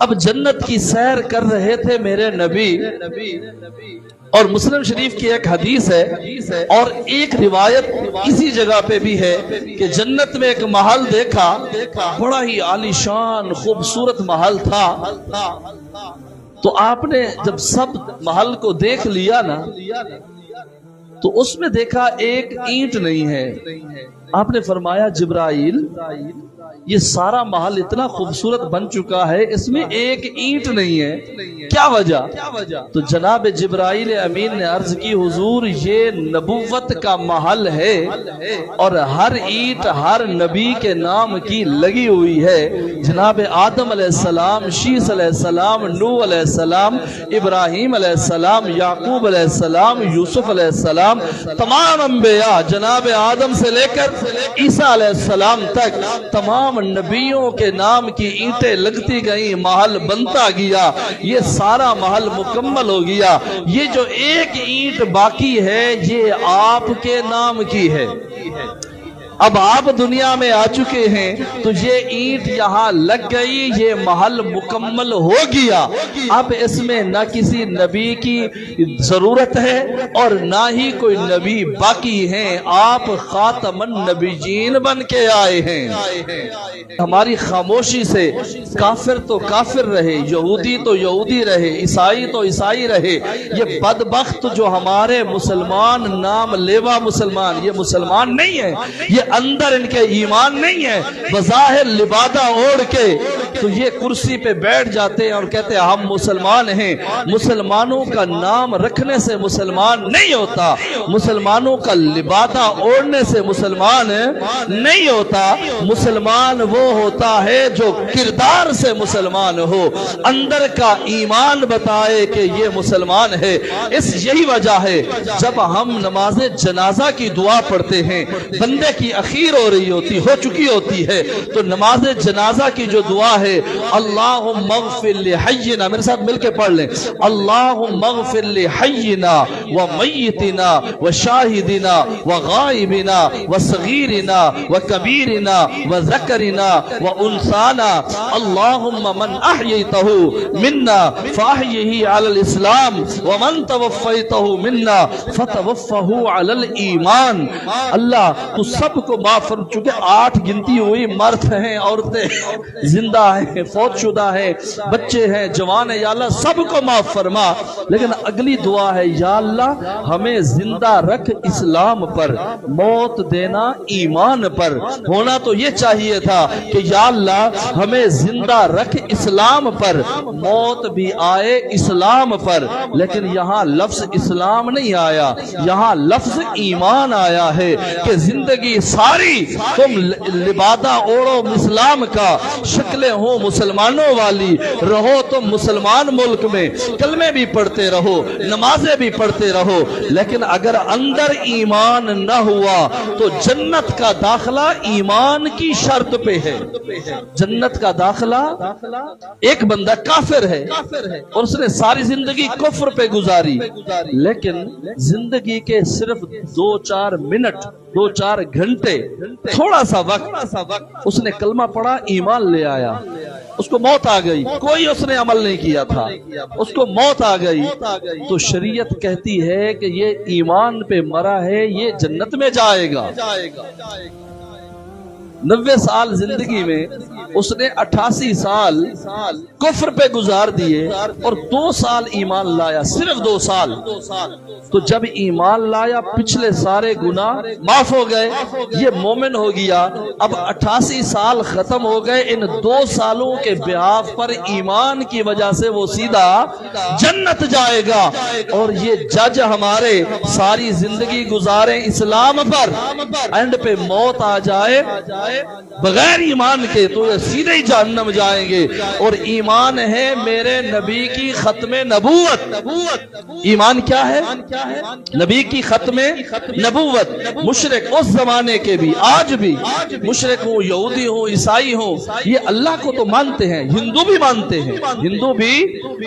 اب جنت کی سیر کر رہے تھے میرے نبی، اور مسلم شریف کی ایک حدیث ہے اور ایک روایت اسی جگہ پہ بھی ہے کہ جنت میں ایک محل دیکھا، بڑا ہی عالی شان خوبصورت محل تھا۔ تو آپ نے جب سب محل کو دیکھ لیا نا تو اس میں دیکھا ایک اینٹ نہیں ہے۔ آپ نے فرمایا جبرائیل یہ سارا محل اتنا خوبصورت بن چکا ہے، اس میں ایک اینٹ نہیں ہے، کیا وجہ؟ تو جناب جبرائیل امین نے عرض کی حضور یہ نبوت کا محل ہے اور ہر اینٹ ہر نبی کے نام کی لگی ہوئی ہے۔ جناب آدم علیہ السلام، شیس علیہ السلام، نوح علیہ السلام، ابراہیم علیہ السلام، یعقوب علیہ السلام، یوسف علیہ السلام، تمام انبیاء جناب آدم سے لے کر عیسیٰ علیہ السلام تک تمام نبیوں کے نام کی اینٹیں لگتی گئیں، محل بنتا گیا، یہ سارا محل مکمل ہو گیا۔ یہ جو ایک اینٹ باقی ہے یہ آپ کے نام کی ہے۔ اب آپ دنیا میں آ چکے ہیں تو یہ اینٹ یہاں لگ گئی، یہ محل مکمل ہو گیا۔ اب اس میں نہ کسی نبی کی ضرورت ہے اور نہ ہی کوئی نبی باقی ہیں، آپ خاتم النبیین بن کے آئے ہیں۔ ہماری خاموشی سے کافر تو کافر رہے، یہودی تو یہودی رہے، عیسائی تو عیسائی رہے، یہ بدبخت جو ہمارے مسلمان نام لیوا مسلمان، یہ مسلمان نہیں ہے، یہ اندر ان کے ایمان نہیں ہے، بظاہر لبادہ اوڑھ کے تو یہ کرسی پہ بیٹھ جاتے ہیں اور کہتے ہیں ہم مسلمان ہیں۔ مسلمانوں کا نام رکھنے سے مسلمان نہیں ہوتا، مسلمانوں کا لبادہ اوڑھنے سے مسلمان نہیں ہوتا۔ مسلمان وہ ہوتا ہے جو کردار سے مسلمان ہو، اندر کا ایمان بتائے کہ یہ مسلمان ہے۔ اس یہی وجہ ہے جب ہم نماز جنازہ کی دعا پڑھتے ہیں، بندے کی اخیر ہو رہی ہوتی، ہو چکی ہوتی ہے، تو نماز جنازہ کی جو دعا ہے اللہم اغفر لحینا، میرے ساتھ مل کے پڑھ لیں، اللہم اغفر لحینا ومیتنا وشاہدنا وغائبنا وصغیرنا وکبیرنا وذکرنا وانثانا، اللہم من احییتہ منا فاحیہ علی الاسلام ومن توفیتہ منا فتوفہ علی الایمان۔ اللہ تو سب کو معاف فرما، چونکہ 8 گنتی ہوئی، مرد ہیں، عورتیں زندہ ہیں، فوت شدہ ہیں، بچے ہیں، جوان ہیں، یا اللہ سب کو معاف فرما۔ لیکن اگلی دعا ہے یا اللہ ہمیں زندہ رکھ اسلام پر، موت دینا ایمان پر۔ ہونا تو یہ چاہیے تھا کہ یا اللہ ہمیں زندہ رکھ اسلام پر، موت بھی آئے اسلام پر، لیکن یہاں لفظ اسلام نہیں آیا، یہاں لفظ ایمان آیا ہے کہ زندگی ساری تم لبادہ اوڑو اسلام کا، شکلیں ہوں مسلمانوں والی، رہو تم مسلمان ملک میں، کلمے بھی پڑھتے رہو، نمازیں بھی پڑھتے رہو، لیکن اگر اندر ایمان نہ ہوا تو جنت کا داخلہ ایمان کی شرط پہ ہے۔ جنت کا داخلہ، ایک بندہ کافر ہے اور اس نے ساری زندگی کفر پہ گزاری، لیکن زندگی کے صرف 2-4 منٹ، 2-4 گھنٹے، تھوڑا سا وقت اس نے کلمہ پڑھا، ایمان لے آیا، اس کو موت آ گئی، کوئی اس نے عمل نہیں کیا تھا، اس کو موت آ گئی، تو شریعت کہتی ہے کہ یہ ایمان پہ مرا ہے، یہ جنت میں جائے گا۔ 90 سال زندگی میں اس نے 88 سال کفر پہ گزار دیے اور 2 سال ایمان لایا، صرف 2 سال۔ تو جب ایمان لایا پچھلے سارے گناہ معاف ہو گئے، یہ مومن ہو گیا۔ اب 88 سال ختم ہو گئے، ان 2 سالوں کے بیاف پر ایمان کی وجہ سے وہ سیدھا جنت جائے گا۔ اور یہ جج ہمارے ساری زندگی گزارے اسلام پر، اینڈ پہ موت آ جائے بغیر ایمان کے تو یہ سیدھے ہی جہنم جائیں گے۔ اور ایمان ہے میرے نبی کی ختم نبوت۔ ایمان کیا ہے؟ نبی کی ختم نبوت۔ مشرک اس زمانے کے بھی، آج بھی مشرک ہوں، یہودی ہوں، عیسائی ہوں، یہ اللہ کو تو مانتے ہیں، ہندو بھی مانتے ہیں، ہندو بھی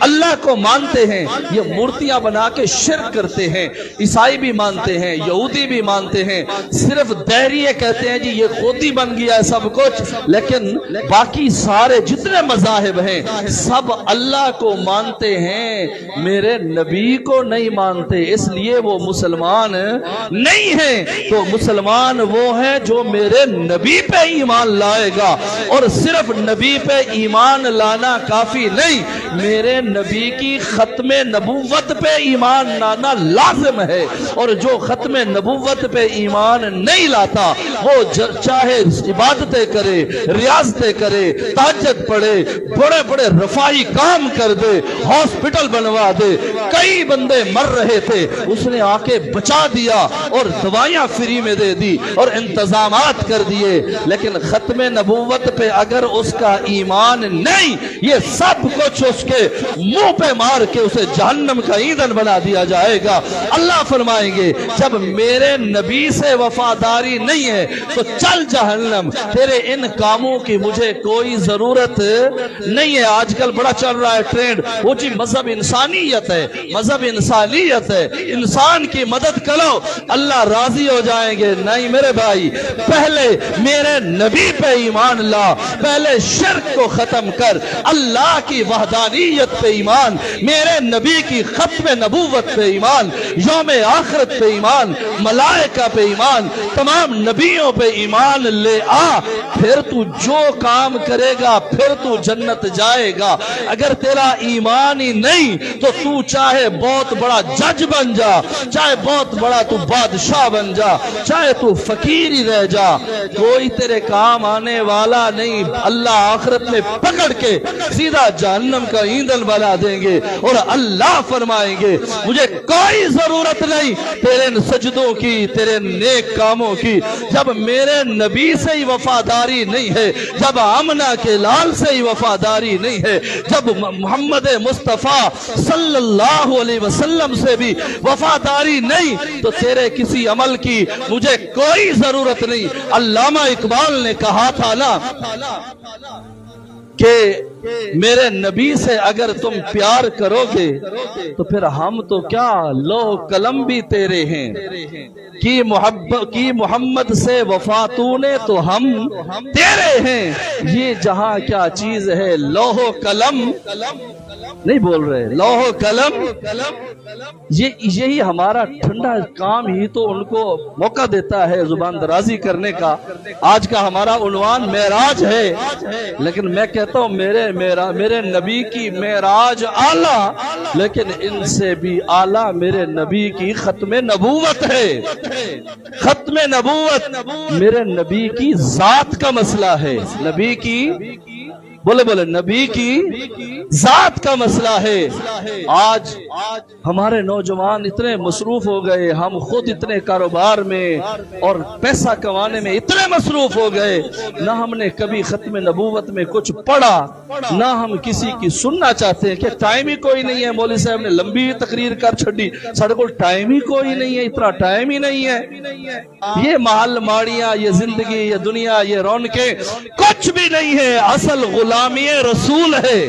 اللہ کو مانتے ہیں، یہ مورتیاں بنا کے شرک کرتے ہیں، عیسائی بھی مانتے ہیں، یہودی بھی مانتے ہیں، صرف دہریے کہتے ہیں جی یہ خود ہی بن گیا ہے سب کچھ، لیکن باقی سارے جتنے مذاہب ہیں سب اللہ کو مانتے ہیں، میرے نبی کو نہیں مانتے، اس لیے وہ مسلمان نہیں ہیں۔ تو مسلمان وہ ہے جو میرے نبی پہ ایمان لائے گا، اور صرف نبی پہ ایمان لانا کافی نہیں، میرے نبی کی ختم نبوت پہ ایمان لانا لازم ہے۔ اور جو ختم نبوت پہ ایمان نہیں لاتا وہ چاہے عبادتیں کرے، ریاضتیں کرے، تہجد پڑھے، بڑے بڑے رفاہی کام کر دے، ہاسپٹل بنوا دے، کئی بندے مر رہے تھے اس نے آ کے بچا دیا اور دوائیاں فری میں دے دی اور انتظامات کر دیے، لیکن ختم نبوت پہ اگر اس کا ایمان نہیں، یہ سب کچھ اس کے منہ پہ مار کے اسے جہنم کا ایندھن بنا دیا جائے گا۔ اللہ فرمائیں گے جب میرے نبی سے وفاداری نہیں ہے تو چل جہنم، تیرے ان کاموں کی مجھے کوئی ضرورت نہیں ہے۔ آج کل بڑا چل رہا ہے ٹرینڈ، وہ جی مذہب انسانیت ہے، مذہب انسانیت ہے، انسان کی مدد کرو اللہ راضی ہو جائیں گے۔ نہیں میرے بھائی، پہلے میرے نبی پہ ایمان لا، پہلے شرک کو ختم کر، اللہ کی وحدانیت پہ ایمان، میرے نبی کی ختم نبوت پہ ایمان، یوم آخرت پہ ایمان، ملائکہ پہ ایمان، تمام نبیوں پہ ایمان لے آ، پھر تو جو کام کرے گا پھر تو جنت جائے گا۔ اگر تیرا ایمان ہی نہیں تو تو چاہے بہت بڑا جج بن جا، چاہے بہت بڑا تو بادشاہ بن جا، چاہے تو فقیر ہی رہ جا، کوئی تیرے کام آنے والا نہیں۔ اللہ آخرت میں پکڑ کے سیدھا جہنم کا ایندھن بنا دیں گے، اور اللہ فرمائیں گے مجھے کوئی ضرورت نہیں تیرے سجدوں کی، تیرے نیک کاموں کی۔ جب میرے نبی سے ہی وفاداری نہیں ہے، جب آمنہ کے لال سے ہی وفاداری نہیں ہے، جب محمد مصطفیٰ صلی اللہ علیہ وسلم سے بھی وفاداری نہیں، تو تیرے کسی عمل کی مجھے کوئی ضرورت نہیں۔ علامہ اقبال نے کہا تھا نا کہ میرے نبی سے اگر تم پیار کرو گے تو پھر ہم تو کیا لوح قلم بھی تیرے ہیں، کی محمد سے وفا تو نے تو ہم تیرے ہیں، یہ جہاں کیا چیز ہے لوح قلم نہیں بول رہے، لوح قلم یہی ہمارا ٹھنڈا کام ہی تو ان کو موقع دیتا ہے زبان درازی کرنے کا۔ آج کا ہمارا عنوان معراج ہے، لیکن میں کہتا ہوں میرے نبی کی معراج اعلیٰ، لیکن ان سے بھی اعلیٰ میرے نبی کی ختم نبوت ہے۔ ختم نبوت میرے نبی کی ذات کا مسئلہ ہے، نبی کی بولے نبی کی ذات کا مسئلہ ہے۔ آج ہمارے نوجوان اتنے مصروف ہو گئے، ہم خود اتنے کاروبار میں اور پیسہ کمانے میں اتنے مصروف ہو گئے، نہ ہم نے کبھی ختم نبوت میں کچھ پڑھا، نہ ہم کسی کی سننا چاہتے ہیں کہ ٹائم ہی کوئی نہیں ہے۔ مولوی صاحب نے لمبی تقریر کر چھڑی، سارے کو ٹائم ہی کوئی نہیں ہے، اتنا ٹائم ہی نہیں ہے۔ یہ محل ماڑیاں، یہ زندگی، یہ دنیا، یہ رونقیں کچھ بھی نہیں ہے، اصل غلامی رسول ہے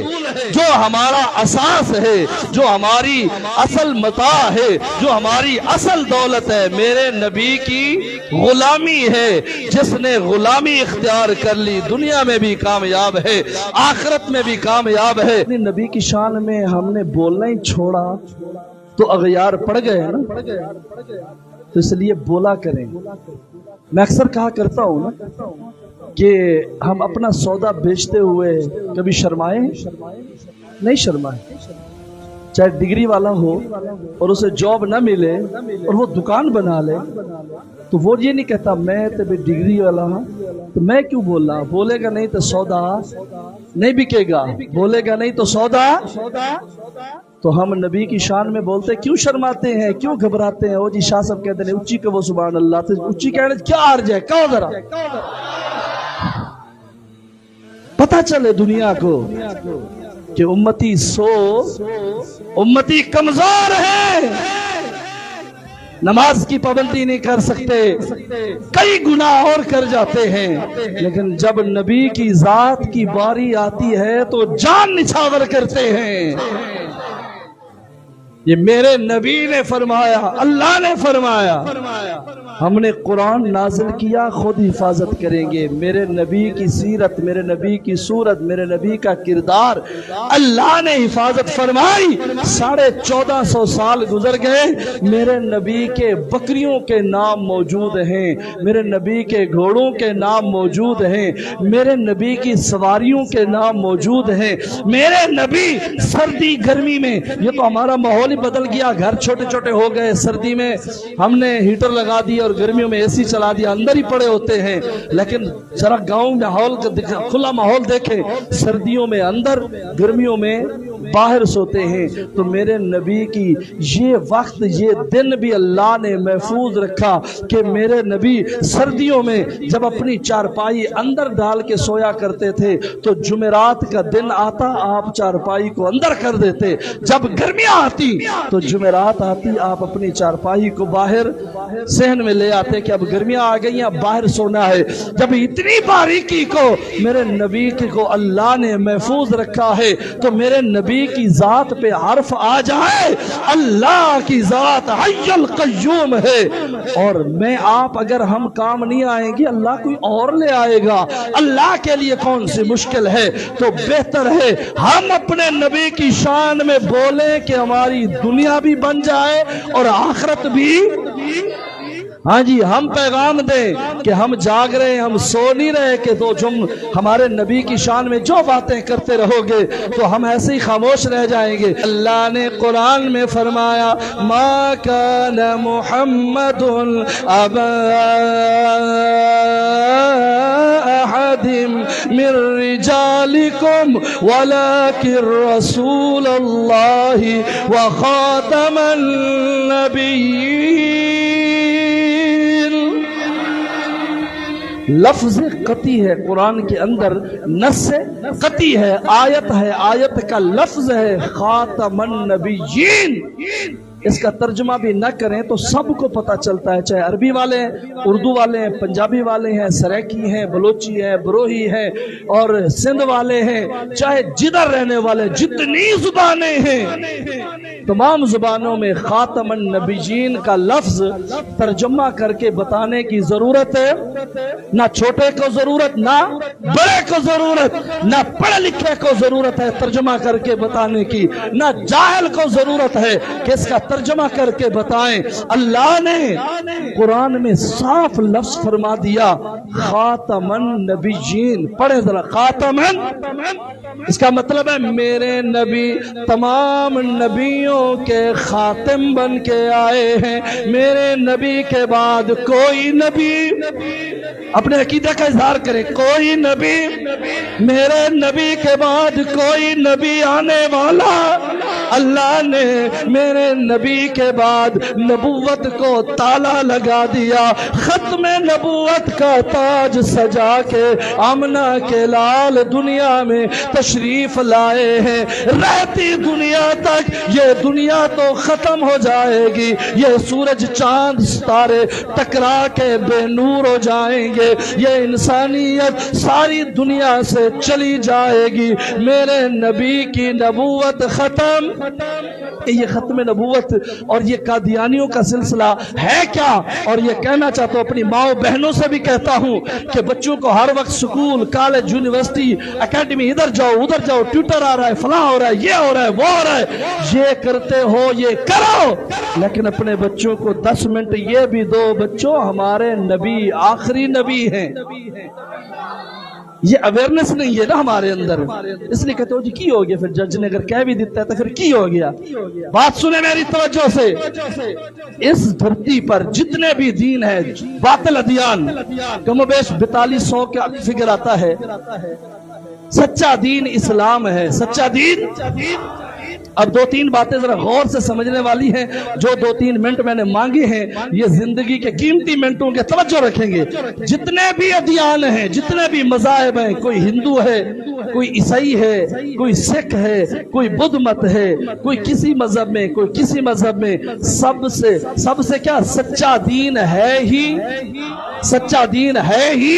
جو ہمارا اساس ہے، جو ہماری اصل متاع ہے، جو ہماری اصل دولت ہے، میرے نبی کی غلامی ہے۔ جس نے غلامی اختیار کر لی دنیا میں بھی کامیاب ہے، آخرت میں بھی کامیاب ہے۔ نبی کی شان میں ہم نے بولنا ہی چھوڑا تو اغیار پڑ گئے نا، تو اس لیے بولا کریں۔ میں اکثر کہا کرتا ہوں نا کہ ہم اپنا سودا بیچتے ہوئے کبھی شرمائے نہیں، شرمائے۔ چاہے ڈگری والا ہو اور اسے جاب نہ ملے اور وہ دکان بنا لے تو وہ یہ نہیں کہتا میں تو بھی ڈگری والا ہوں تو میں کیوں بول رہا، بولے گا نہیں تو سودا نہیں بکے گا، بولے گا نہیں تو سودا۔ تو ہم نبی کی شان میں بولتے کیوں شرماتے ہیں، کیوں گھبراتے ہیں؟ وہ جی شاہ صاحب کہتے ہیں اچھی کہ وہ سبحان اللہ، تو اچھی کہنے کیا عرض ہے، کہو ذرا پتہ چلے دنیا کو کہ امتی کمزور ہے، نماز کی پابندی نہیں کر سکتے، کئی گناہ اور کر جاتے ہیں، لیکن جب نبی کی ذات کی باری آتی ہے تو جان نچھاور کرتے ہیں۔ یہ میرے نبی نے فرمایا، اللہ نے فرمایا۔ ہم نے قرآن نازل کیا، خود حفاظت کریں گے۔ میرے نبی کی سیرت، میرے نبی کی صورت، میرے نبی کا کردار اللہ نے حفاظت فرمائی۔ 1450 سال گزر گئے، میرے نبی کے بکریوں کے نام موجود ہیں، میرے نبی کے گھوڑوں کے نام موجود ہیں، میرے نبی کی سواریوں کے نام موجود ہیں۔ میرے نبی سردی گرمی میں، یہ تو ہمارا ماحول ہی بدل گیا، گھر چھوٹے چھوٹے ہو گئے، سردی میں ہم نے ہیٹر لگا دیا اور گرمیوں میں اے سی چلا دیا، اندر ہی پڑے ہوتے ہیں۔ لیکن ذرا گاؤں میں کھلا ماحول دیکھیں، سردیوں میں اندر، گرمیوں میں باہر سوتے ہیں۔ تو میرے نبی کی یہ وقت، یہ دن بھی اللہ نے محفوظ رکھا کہ میرے نبی سردیوں میں جب اپنی چارپائی اندر ڈال کے سویا کرتے تھے تو جمعرات کا دن آتا آپ چارپائی کو اندر کر دیتے، جب گرمیاں آتی تو جمعرات آتی آپ اپنی چارپائی کو باہر صحن میں لے آتے کہ اب گرمیاں آ گئی ہیں، اب باہر سونا ہے۔ جب اتنی باریکی کو میرے نبی کو اللہ نے محفوظ رکھا ہے تو میرے نبی کی ذات پہ حرف آ جائے، اللہ کی ذات حی القیوم ہے، اور میں آپ اگر ہم کام نہیں آئیں گے اللہ کوئی اور لے آئے گا۔ اللہ کے لیے کون سی مشکل ہے؟ تو بہتر ہے ہم اپنے نبی کی شان میں بولیں کہ ہماری دنیا بھی بن جائے اور آخرت بھی۔ ہاں جی، ہم پیغام دیں کہ ہم جاگ رہے ہیں، ہم سو نہیں رہے، کہ تو تم ہمارے نبی کی شان میں جو باتیں کرتے رہو گے تو ہم ایسے ہی خاموش رہ جائیں گے۔ اللہ نے قرآن میں فرمایا ما کان محمد ابا احد من رجالکم ولکن رسول اللہ وخاتم النبیین۔ لفظ قطعی ہے قرآن کے اندر، نص قطعی ہے، آیت ہے، آیت کا لفظ ہے خاتم النبیین۔ اس کا ترجمہ بھی نہ کریں تو سب کو پتہ چلتا ہے، چاہے عربی والے ہیں، اردو والے ہیں، پنجابی والے ہیں، سرائکی ہیں، بلوچی ہیں، بروہی ہیں اور سندھ والے ہیں، چاہے جدھر رہنے والے، جتنی زبانیں ہیں، تمام زبانوں میں خاتم النبیین کا لفظ ترجمہ کر کے بتانے کی ضرورت ہے۔ نہ چھوٹے کو ضرورت، نہ بڑے کو ضرورت، نہ پڑھے لکھے کو ضرورت ہے ترجمہ کر کے بتانے کی، نہ جاہل کو ضرورت ہے کہ اس کا ترجمہ کر کے بتائیں۔ اللہ نے قرآن میں صاف لفظ فرما دیا خاتم النبیین۔ پڑھیں ذرا، خاتم، اس کا مطلب ہے میرے نبی تمام نبیوں کے خاتم بن کے آئے ہیں۔ میرے نبی کے بعد کوئی نبی، اپنے عقیدہ کا اظہار کرے، کوئی نبی، میرے نبی کے بعد کوئی نبی آنے والا۔ اللہ نے میرے نبی کے بعد نبوت کو تالا لگا دیا، ختم نبوت کا تاج سجا کے آمنہ کے لال دنیا میں تشریف لائے ہیں۔ رہتی دنیا تک یہ دنیا تو ختم ہو جائے گی، یہ سورج چاند ستارے ٹکرا کے بے نور ہو جائیں گے، یہ انسانیت ساری دنیا سے چلی جائے گی، میرے نبی کی نبوت ختم۔ یہ ختم نبوت اور یہ قادیانیوں کا سلسلہ ہے کیا؟ اور یہ کہنا چاہتا ہوں، اپنی ماں بہنوں سے بھی کہتا ہوں کہ بچوں کو ہر وقت سکول، کالج، یونیورسٹی، اکیڈمی، ادھر جاؤ ادھر جاؤ، ٹویٹر آ رہا ہے، فلاں ہو رہا ہے، یہ ہو رہا ہے، وہ ہو رہا ہے، یہ کرتے ہو، یہ کرو، لیکن اپنے بچوں کو 10 منٹ یہ بھی دو، بچوں ہمارے نبی آخری نبی ہیں۔ یہ اویئرنس نہیں ہے نا ہمارے اندر، اس لیے کہتے ہو جی کی ہو گیا، پھر جج نے اگر کہہ بھی دیتا ہے تو پھر کی ہو گیا۔ بات سنیں میری توجہ سے، اس دھرتی پر جتنے بھی دین ہیں، باطل ادیان، کم و بیش 4200 کا فگر آتا ہے، سچا دین اسلام ہے، سچا دین۔ اب 2-3 باتیں ذرا غور سے سمجھنے والی ہیں، جو 2-3 منٹ میں نے مانگے ہیں، یہ زندگی کے قیمتی منٹوں کے توجہ رکھیں گے۔ جتنے بھی ادیان ہیں، جتنے بھی مذاہب ہیں، کوئی ہندو ہے، کوئی عیسائی ہے، کوئی سکھ ہے، کوئی بدھ مت ہے، کوئی کسی مذہب میں، کوئی کسی مذہب میں، سب سے کیا سچا دین ہے ہی، سچا دین ہے ہی،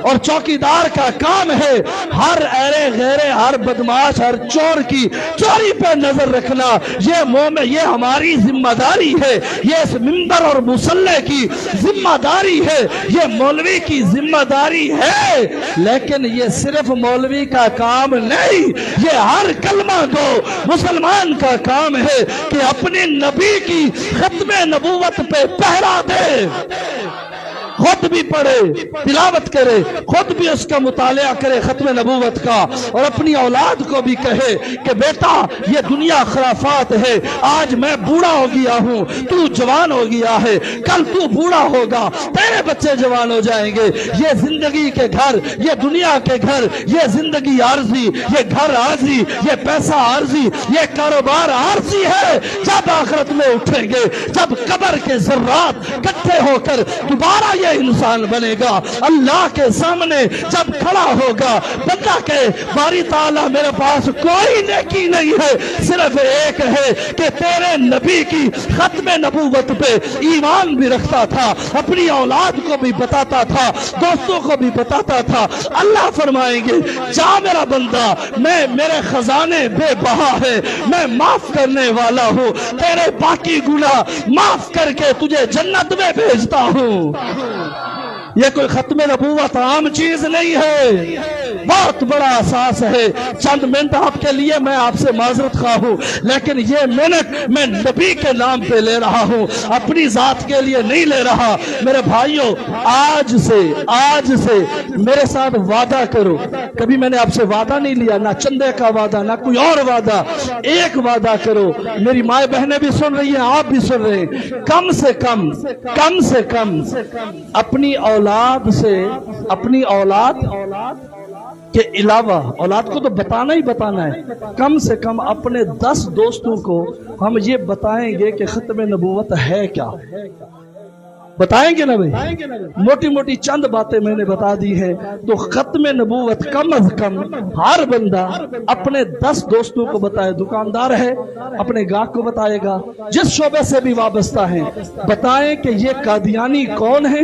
اور چوکیدار کا کام ہے ہر ایرے غیرے، ہر بدماش، ہر چور کی چوری پہ نظر رکھنا۔ یہ ہماری ذمہ داری ہے، یہ اس منبر اور مصلی کی ذمہ داری ہے، یہ مولوی کی ذمہ داری ہے۔ لیکن یہ صرف مولوی کا کام نہیں، یہ ہر کلمہ گو مسلمان کا کام ہے کہ اپنے نبی کی ختم نبوت پہ پہرا دے، خود بھی پڑھے، تلاوت کرے، خود بھی اس کا مطالعہ کرے ختم نبوت کا، اور اپنی اولاد کو بھی کہے کہ بیٹا یہ دنیا خرافات ہے، آج میں بوڑھا ہو گیا ہوں، تو جوان ہو گیا ہے، کل تو بوڑھا ہوگا، تیرے بچے جوان ہو جائیں گے۔ یہ زندگی کے گھر، یہ دنیا کے گھر، یہ زندگی عارضی، یہ گھر عارضی، یہ پیسہ عارضی، یہ کاروبار عارضی ہے۔ جب آخرت میں اٹھیں گے، جب قبر کے ذرات اکٹھے ہو کر دوبارہ یہ انسان بنے گا، اللہ کے سامنے جب کھڑا ہوگا، بندہ کہے باری تعالیٰ میرے پاس کوئی نیکی نہیں ہے، صرف ایک ہے کہ تیرے نبی کی ختم نبوت پہ ایمان بھی رکھتا تھا، اپنی اولاد کو بھی بتاتا تھا، دوستوں کو بھی بتاتا تھا۔ اللہ فرمائیں گے جا میرا بندہ، میرے خزانے بے بہا ہے، میں معاف کرنے والا ہوں، تیرے باقی گناہ معاف کر کے تجھے جنت میں بھیجتا ہوں۔ یہ کوئی ختم نبوت عام چیز نہیں ہے، بہت بڑا احساس ہے۔ چند منٹ آپ کے لیے میں آپ سے معذرت خواہ ہوں، لیکن یہ منٹ میں نبی کے نام پہ لے رہا ہوں، اپنی ذات کے لیے نہیں لے رہا۔ میرے بھائیوں، آج سے میرے ساتھ وعدہ کرو۔ کبھی میں نے آپ سے وعدہ نہیں لیا، نہ چندے کا وعدہ، نہ کوئی اور وعدہ۔ ایک وعدہ کرو، میری مائیں بہنیں بھی سن رہی ہیں، آپ بھی سن رہے ہیں، کم سے کم اپنی اپنی اولاد کے علاوہ، اولاد کو تو بتانا ہی بتانا ہے، کم سے کم اپنے 10 دوستوں کو ہم یہ بتائیں گے کہ ختم نبوت ہے کیا۔ بتائیں گے نا بھائی؟ موٹی موٹی چند باتیں میں نے بتا دی ہیں، تو ختم نبوت کم از کم ہر بندہ اپنے 10 دوستوں کو بتائے۔ دکاندار ہے اپنے گاہک کو بتائے گا، جس شعبے سے بھی وابستہ ہیں، بتائیں کہ یہ قادیانی کون ہے،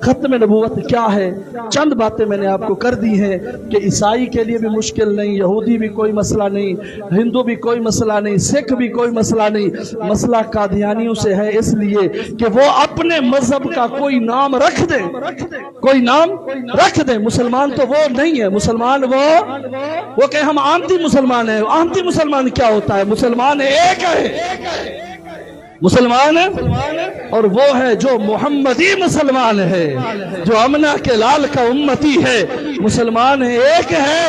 ختم نبوت کیا ہے۔ چند باتیں میں نے آپ کو کر دی ہیں کہ عیسائی کے لیے بھی مشکل نہیں، یہودی بھی کوئی مسئلہ نہیں، ہندو بھی کوئی مسئلہ نہیں، سکھ بھی کوئی مسئلہ نہیں۔ مسئلہ قادیانیوں سے ہے، اس لیے کہ وہ اپنے مذہب کا کوئی نام رکھ دے، کوئی نام رکھ دے۔ مسلمان تو وہ نہیں ہے، مسلمان وہ کہ ہم آمدی مسلمان ہیں۔ آمدی مسلمان کیا ہوتا ہے؟ مسلمان ایک ہے، مسلمان اور وہ ہے جو محمدی مسلمان ہے، جو امنہ کے لال کا امتی ہے۔ مسلمان ایک ہے،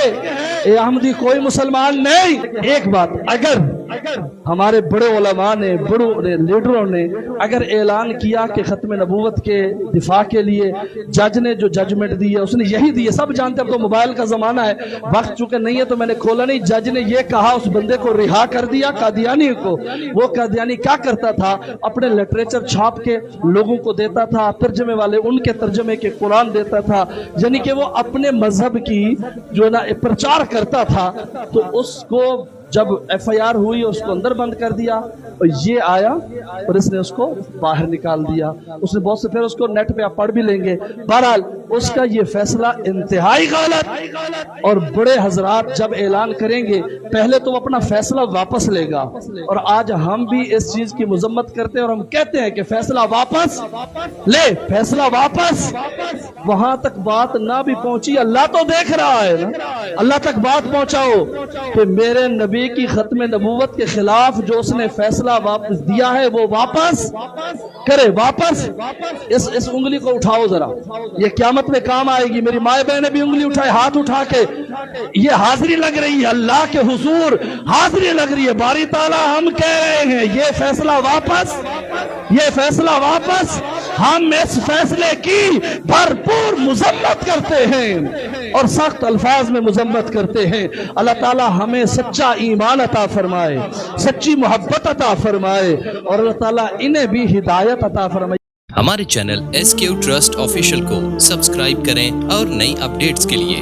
احمدی کوئی مسلمان نہیں۔ ایک بات، اگر ہمارے بڑے علماء نے، بڑے لیڈروں نے اگر اعلان کیا کہ ختم نبوت کے دفاع کے لیے جج نے جو ججمنٹ دی ہے اس نے یہی دی ہے، سب جانتے ہیں، اب تو موبائل کا زمانہ ہے، وقت چونکہ نہیں ہے تو میں نے کھولا نہیں، جج نے یہ کہا، اس بندے کو رہا کر دیا، قادیانی کو۔ وہ قادیانی کیا کرتا تھا؟ اپنے لٹریچر چھاپ کے لوگوں کو دیتا تھا، ترجمے والے ان کے ترجمے کے قرآن دیتا تھا، یعنی کہ وہ اپنے مذہب کی جو نا پرچار کرتا تھا۔ تو اس کو جب ایف آئی آر ہوئی اور اس کو اندر بند کر دیا، اور یہ آیا اور اس نے اس کو باہر نکال دیا۔ اس نے بہت سے، پھر اس کو نیٹ پہ آپ پڑھ بھی لیں گے۔ بہرحال اس کا یہ فیصلہ انتہائی غلط، اور بڑے حضرات جب اعلان کریں گے پہلے تو وہ اپنا فیصلہ واپس لے گا، اور آج ہم بھی اس چیز کی مذمت کرتے ہیں اور ہم کہتے ہیں کہ فیصلہ واپس لے، فیصلہ واپس۔ وہاں تک بات نہ بھی پہنچی، اللہ تو دیکھ رہا ہے نا، اللہ تک بات پہنچاؤ کہ میرے نبی کی ختم نبوت کے خلاف جو اس نے فیصلہ واپس دیا ہے وہ واپس کرے، واپس۔ اس انگلی کو اٹھاؤ ذرا، یہ قیامت میں کام آئے گی۔ میری مائیں بہنیں بھی انگلی اٹھائے، ہاتھ اٹھا کے، یہ حاضری لگ رہی ہے اللہ کے حضور، حاضری لگ رہی ہے۔ باری تعالیٰ ہم کہہ رہے ہیں یہ فیصلہ واپس، یہ فیصلہ واپس۔ ہم اس فیصلے کی بھرپور مذمت کرتے ہیں اور سخت الفاظ میں مذمت کرتے ہیں۔ اللہ تعالیٰ ہمیں سچا ایمان عطا فرمائے، سچی محبت عطا فرمائے، اور اللہ تعالیٰ انہیں بھی ہدایت عطا فرمائے۔ ہمارے چینل SQ ٹرسٹ آفیشیل کو سبسکرائب کریں اور نئی اپڈیٹس کے لیے